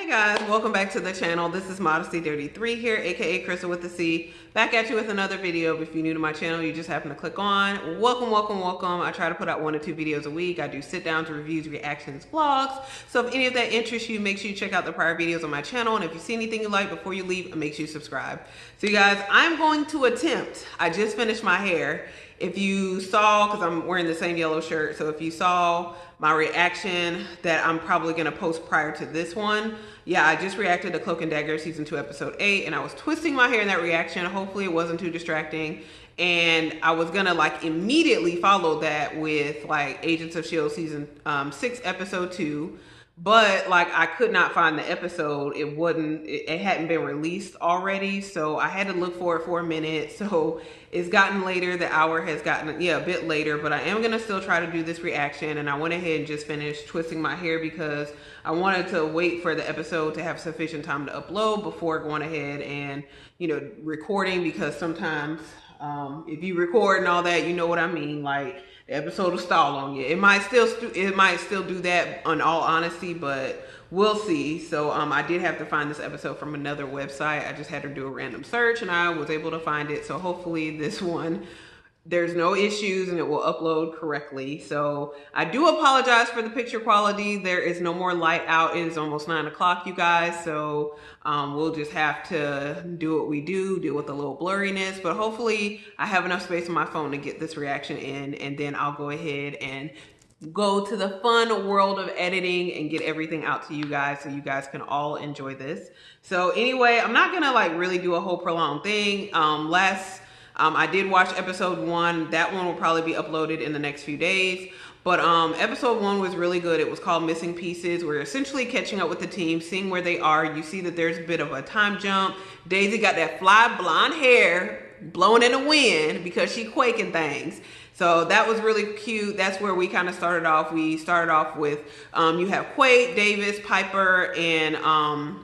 Hey guys, welcome back to the channel. This is Modesty Dirty 3 here, aka Crystal with the C. Back at you with another video. If you're new to my channel, you just happen to click on. Welcome, welcome, welcome. I try to put out 1 to 2 videos a week. I do sit downs, reviews, reactions, vlogs. So if any of that interests you, make sure you check out the prior videos on my channel. And if you see anything you like before you leave, make sure you subscribe. So you guys, I'm going to attempt. I just finished my hair. If you saw, because I'm wearing the same yellow shirt, so if you saw my reaction that I'm probably going to post prior to this one, yeah, I just reacted to Cloak and Dagger season 2 episode 8, and I was twisting my hair in that reaction. Hopefully it wasn't too distracting, and I was gonna like immediately follow that with like Agents of S.H.I.E.L.D. season 6 episode 2, but like I could not find the episode. It hadn't been released already, so I had to look for it for a minute. So it's gotten later, the hour has gotten a bit later, but I am gonna still try to do this reaction. And I went ahead and just finished twisting my hair because I wanted to wait for the episode to have sufficient time to upload before going ahead and, you know, recording, because sometimes if you record and all that, you know what I mean, like the episode will stall on you. It might still do that, in all honesty, but we'll see. So I did have to find this episode from another website. I just had to do a random search and I was able to find it. So hopefully this one, there's no issues and it will upload correctly. So I do apologize for the picture quality. There is no more light out. It is almost 9 o'clock, you guys. So we'll just have to do what we do, deal with a little blurriness. But hopefully I have enough space on my phone to get this reaction in. And then I'll go ahead and go to the fun world of editing and get everything out to you guys so you guys can all enjoy this. So anyway, I'm not gonna like really do a whole prolonged thing. I did watch episode 1. That one will probably be uploaded in the next few days. But episode 1 was really good. It was called Missing Pieces. We're essentially catching up with the team, seeing where they are. You see that there's a bit of a time jump. Daisy got that fly blonde hair blowing in the wind because she quaking things. So that was really cute. That's where we kind of started off. We started off with, you have Quake, Davis, Piper, and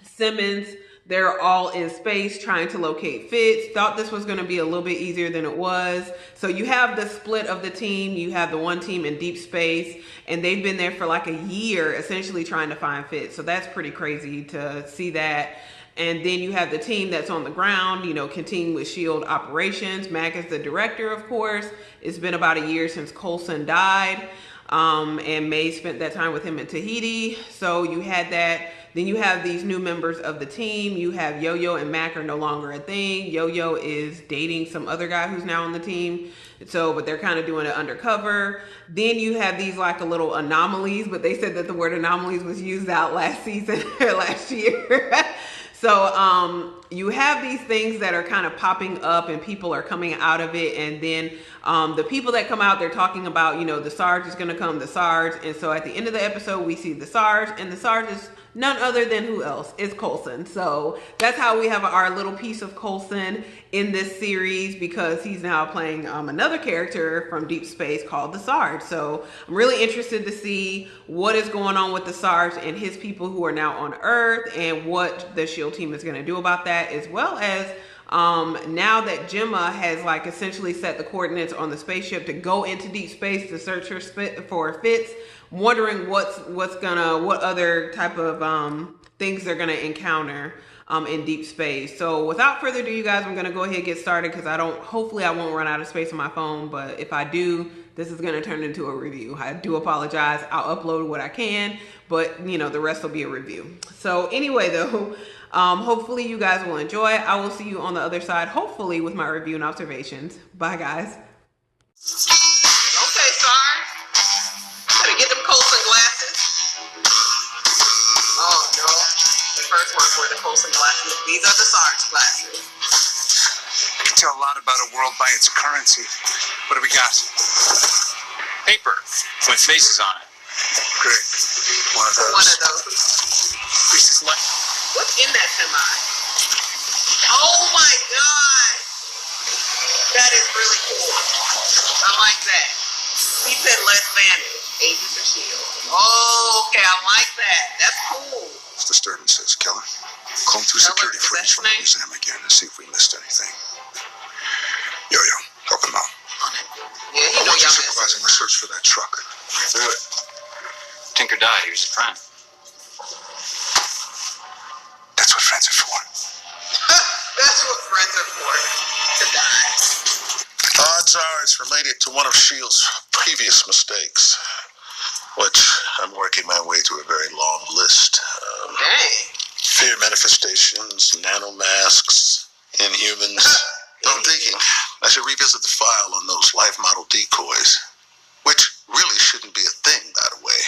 Simmons. They're all in space trying to locate Fitz. Thought this was going to be a little bit easier than it was. So you have the split of the team. You have the one team in deep space, and they've been there for like a year essentially trying to find Fitz. So that's pretty crazy to see that. And then you have the team that's on the ground, you know, continuing with S.H.I.E.L.D. operations. Mac is the director, of course. It's been about a year since Coulson died. And May spent that time with him in Tahiti. So you had that. Then you have these new members of the team. You have Yo-Yo and Mac are no longer a thing. Yo-Yo is dating some other guy who's now on the team. So, but they're kind of doing it undercover. Then you have these like a little anomalies, but they said that the word anomalies was used out last season or last year. So you have these things that are kind of popping up and people are coming out of it. And then the people that come out, they're talking about, you know, the Sarge is going to come, the Sarge. And so at the end of the episode, we see the Sarge, and the Sarge is none other than who else? It's Coulson. So that's how we have our little piece of Coulson in this series, because he's now playing another character from Deep Space called the Sarge. So I'm really interested to see what is going on with the Sarge and his people who are now on Earth, and what the S.H.I.E.L.D. team is going to do about that, as well as now that Gemma has like essentially set the coordinates on the spaceship to go into deep space to search for Fitz, wondering what other type of things they're gonna encounter in deep space. So without further ado, you guys, I'm gonna go ahead and get started, because hopefully I won't run out of space on my phone, but if I do, this is gonna turn into a review. I do apologize. I'll upload what I can, but you know, the rest will be a review. So anyway though, hopefully you guys will enjoy it. I will see you on the other side, hopefully with my review and observations. Bye guys. Okay, Sarge. Gotta get them Coulson glasses. Oh no. The first one for the Coulson glasses. These are the Sarge glasses. I can tell a lot about a world by its currency. What do we got? Paper with faces on it. Great. One of those. One of those. Reese's left. What's in that semi? Oh my god! That is really cool. I like that. He said let's vanish. Agents of S.H.I.E.L.D. Oh, okay, I like that. That's cool. Disturbances, Keller. Comb through security footage from the museum again to see if we missed anything. Yo-Yo, help him out. Yeah, I want you supervising the search for that truck. Do it. Tinker died. He was a friend. it's related to one of S.H.I.E.L.D's previous mistakes, which I'm working my way through a very long list. Fear manifestations, nanomasks, inhumans. I'm thinking I should revisit the file on those life model decoys, which really shouldn't be a thing, by the way.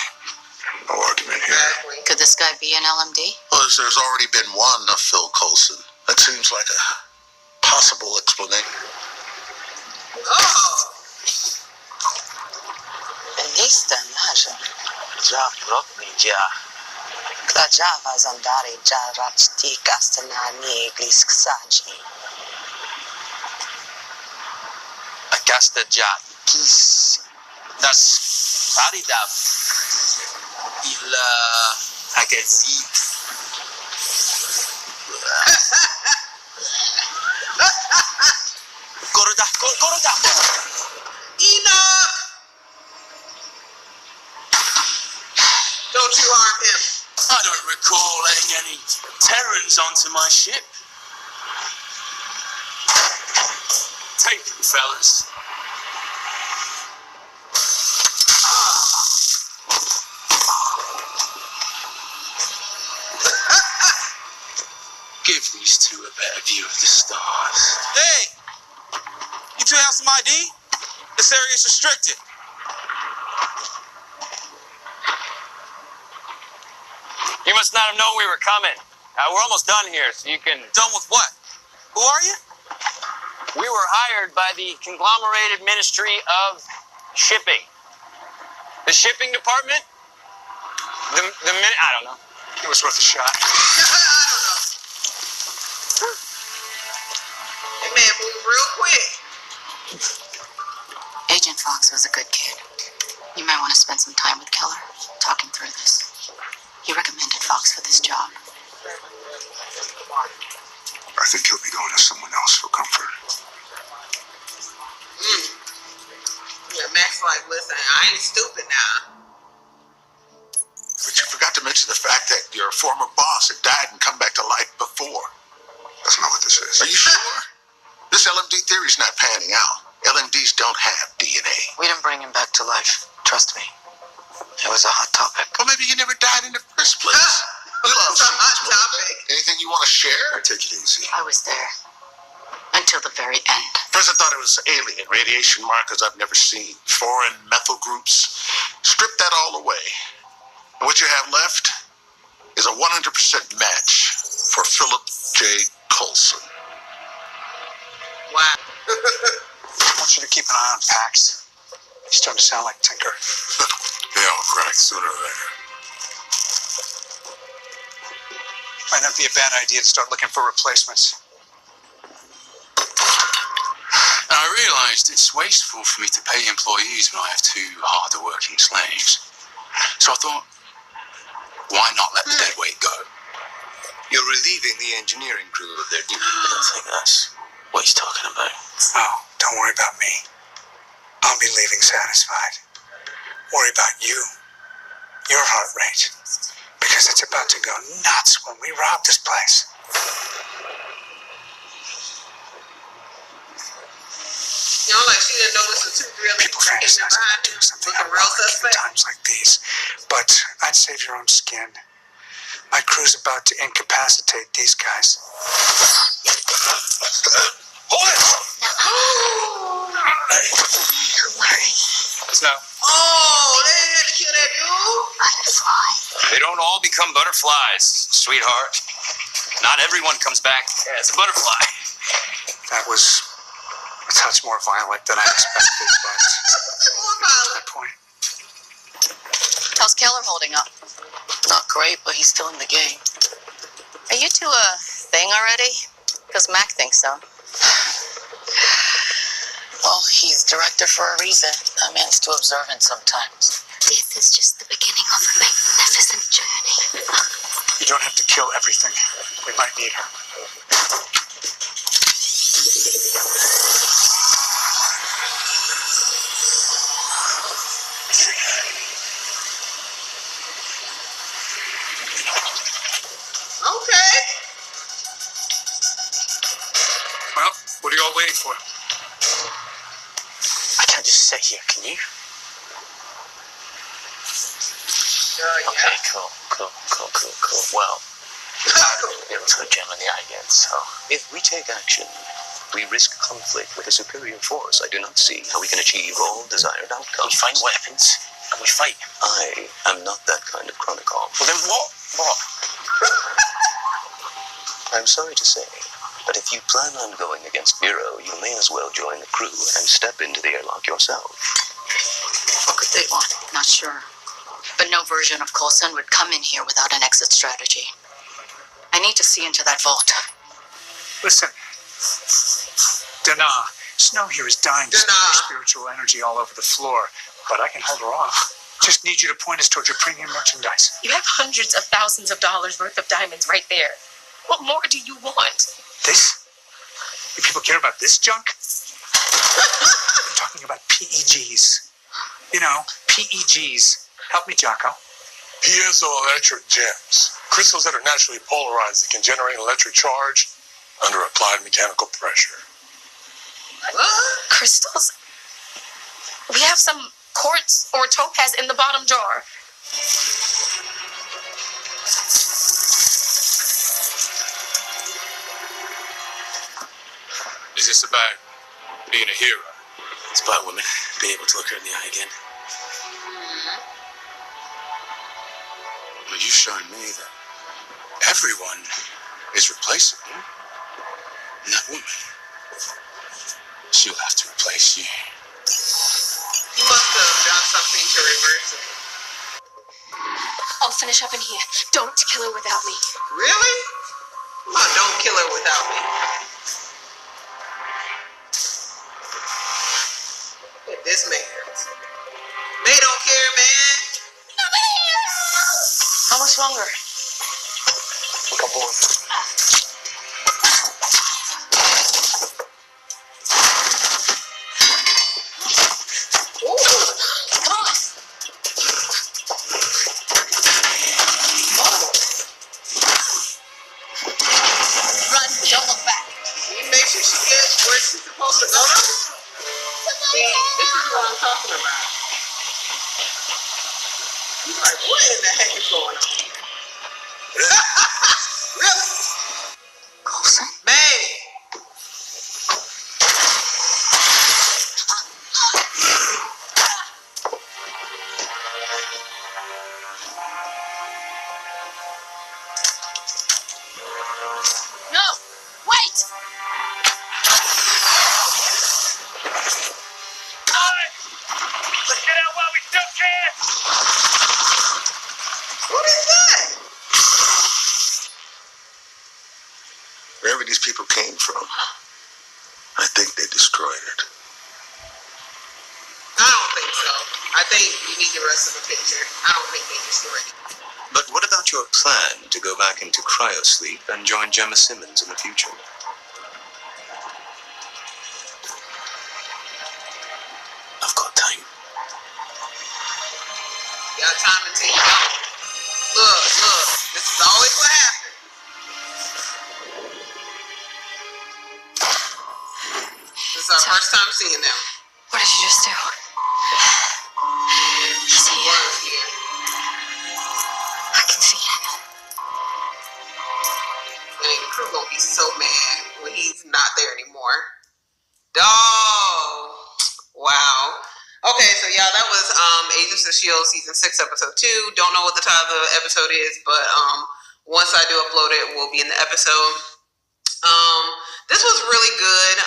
No argument here. Could this guy be an LMD? Well, there's already been one of Phil Coulson. That seems like a possible explanation. Benista naja. Ja. Dla Java zandari jarachti kastanani glisksaji. Agasta Jat. Kis. Das Faridaf. Il Agazit. Goroda. Enoch! Don't you harm him. I don't recall letting any Terrans onto my ship. Take them, fellas. Give these two a better view of the stars. Hey! You two have some ID? This area is restricted. You must not have known we were coming. We're almost done here, so you can... Done with what? Who are you? We were hired by the conglomerated Ministry of Shipping. The shipping department? I don't know. It was worth a shot. That man moved real quick. Agent Fox was a good kid. You might want to spend some time with Keller, talking through this. He recommended Fox for this job. I think he'll be going to someone else for comfort. Yeah, Max like, listen, I ain't stupid now. But you forgot to mention the fact that your former boss had died and come back to life before. That's not what this is. Are you sure? This LMD theory's not panning out. LMDs don't have DNA. We didn't bring him back to life. Trust me. It was a hot topic. Well, maybe he never died in the first place. You love It's a hot scenes, Melissa. topic. Anything you want to share? Take it easy. I was there. Until the very end. First, I thought it was alien radiation markers I've never seen. Foreign methyl groups. Strip that all away. And what you have left is a 100% match for Philip J. Coulson. Wow. I want you to keep an eye on Pax. He's starting to sound like Tinker. They all crack sooner or later. Might not be a bad idea to start looking for replacements. Now, I realized it's wasteful for me to pay employees when I have two harder working slaves. So I thought, why not let the dead weight go? You're relieving the engineering crew of their duty. I don't think that's what he's talking about. Oh, don't worry about me. I'll be leaving satisfied. Worry about you. Your heart rate. Because it's about to go nuts when we rob this place. You know, like she didn't notice the two real People getting fantasize behind about him. doing something Looking real ironic suspect. at times like these. But I'd save your own skin. My crew's about to incapacitate these guys. Hold it! No. Oh, they had to kill that dude. Butterfly. They don't all become butterflies, sweetheart. Not everyone comes back as a butterfly. That was a touch more violent than I expected, but More that's violent. my point. How's Keller holding up? Not great, but he's still in the game. Are you two a thing already? Because Mac thinks so. Well, he's director for a reason. That man's too observant sometimes. Death is just the beginning of a magnificent journey. You don't have to kill everything. We might need her. Okay. Well, what are you all waiting for? just sit here, can you? Yeah. Okay, cool. Well, I won't be able to look Gem in the eye again, so if we take action, we risk conflict with a superior force. I do not see how we can achieve all desired outcomes. We find weapons and we fight. I am not that kind of Chronicom. Well, then what? What? I'm sorry to say, but if you plan on going against Bureau, you may as well join the crew and step into the airlock yourself. What could they want? Not sure. But no version of Coulson would come in here without an exit strategy. I need to see into that vault. Listen, Dana, Snow here is dying to spill her spiritual energy all over the floor, but I can hold her off. Just need you to point us towards your premium merchandise. You have hundreds of thousands of dollars worth of diamonds right there. What more do you want? This? You people care about this junk? I'm talking about PEGs. You know, PEGs. Help me, Jocko. Piezoelectric gems. Crystals that are naturally polarized that can generate an electric charge under applied mechanical pressure. Crystals? We have some quartz or topaz in the bottom drawer. Is this about being a hero? It's about women being able to look her in the eye again. Well, you've shown me that everyone is replaceable. And that woman, she'll have to replace you. You must have done something to reverse it. I'll finish up in here. Don't kill her without me. Really? Oh, don't kill her without me. Look at this man. May don't care, man. How much longer? A couple more. Run, don't look back. You make sure she gets where she's supposed to go. See, this is what I'm talking about. He's like, what in the heck is going on here? Really? Coulson? Man. No! Wait! Let's get out while we still can! What is that? Wherever these people came from, I think they destroyed it. I don't think so. I think you need the rest of the picture. I don't think they destroyed it. But what about your plan to go back into cryosleep and join Gemma Simmons in the future? I've got time. You got time until you don't. Look. This is always what happens. This is our first time seeing them. What did you just do? He's here. Was here. I can see it. And the crew gonna be so mad when he's not there anymore. Dog. Wow. Okay, so y'all, that was Agents of S.H.I.E.L.D. season 6, episode 2. Don't know what the title of the episode is, but once I do upload it, we'll be in the episode. This was really good.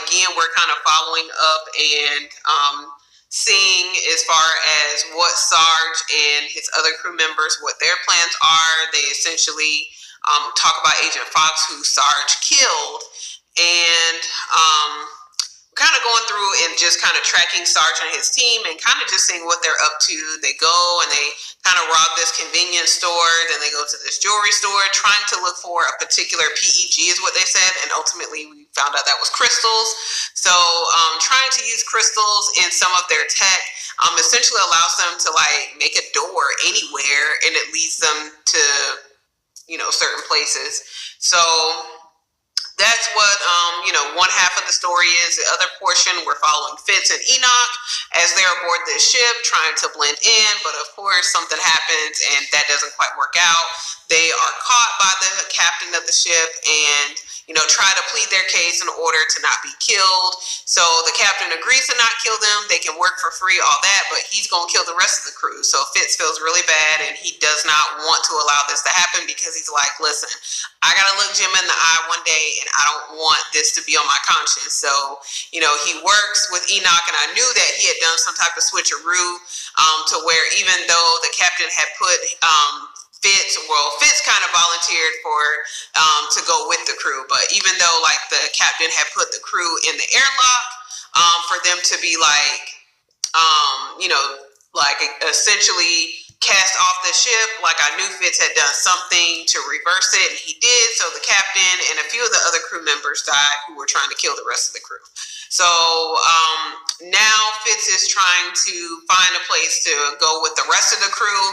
Again, we're kind of following up and seeing as far as what Sarge and his other crew members, what their plans are. They essentially talk about Agent Fox, who Sarge killed, and kind of going through and just kind of tracking Sarge and his team and kind of just seeing what they're up to. They go and they kind of rob this convenience store, then they go to this jewelry store trying to look for a particular PEG is what they said, and ultimately we found out that was crystals. So trying to use crystals in some of their tech essentially allows them to like make a door anywhere, and it leads them to, you know, certain places. So that's what, one half of the story is. The other portion, we're following Fitz and Enoch as they're aboard this ship trying to blend in, but of course something happens and that doesn't quite work out. They are caught by the captain of the ship and, try to plead their case in order to not be killed. So the captain agrees to not kill them. They can work for free, all that, but he's going to kill the rest of the crew. So Fitz feels really bad and he does not want to allow this to happen because he's like, listen, I got to look Jim in the eye one day and I don't want this to be on my conscience. So, he works with Enoch, and I knew that he had done some type of switcheroo to where even though the captain had put Fitz kind of volunteered to go with the crew, but even though like the captain had put the crew in the airlock for them to be essentially cast off the ship, like I knew Fitz had done something to reverse it, and he did. So the captain and a few of the other crew members died who were trying to kill the rest of the crew. So now Fitz is trying to find a place to go with the rest of the crew,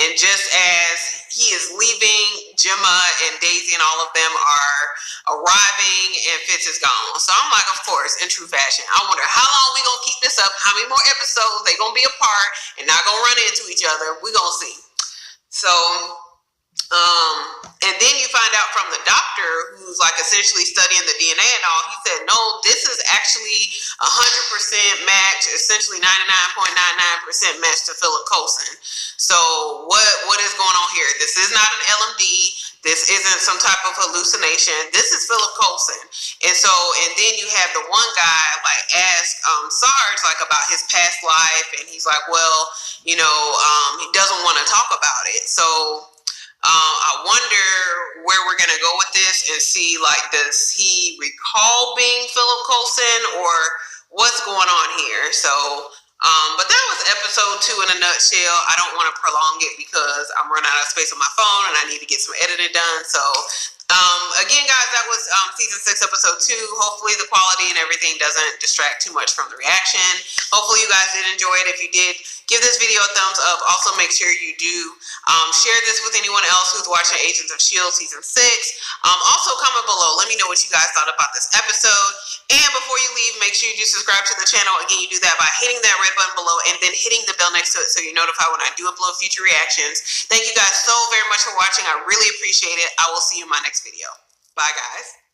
and just as he is leaving, Gemma and Daisy and all of them are arriving, and Fitz is gone. So I'm like, of course, in true fashion, I wonder how long we gonna keep this up, how many more episodes they gonna be apart and not gonna run into each other. We gonna see. So and then you find out from the doctor who's like essentially studying the DNA and all, he said, no, this is actually 100% match, essentially 99.99% match to Philip Coulson. So what is going on here? This is not an LMD. This isn't some type of hallucination. This is Philip Coulson. And then you have the one guy like ask Sarge like about his past life, and he's like, well, he doesn't want to talk about it. So I wonder where we're gonna go with this and see, like, does he recall being Philip Coulson or what's going on here? So, but that was episode 2 in a nutshell. I don't want to prolong it because I'm running out of space on my phone and I need to get some editing done. So, again, guys, that was season 6, episode 2. Hopefully the quality and everything doesn't distract too much from the reaction. Hopefully you guys did enjoy it. If you did, give this video a thumbs up. Also, make sure you do share this with anyone else who's watching Agents of S.H.I.E.L.D. season 6. Also, comment below. Let me know what you guys thought about this episode. And before you leave, make sure you do subscribe to the channel. Again, you do that by hitting that red button below and then hitting the bell next to it so you're notified when I do upload future reactions. Thank you guys so very much for watching. I really appreciate it. I will see you in my next video. Bye, guys.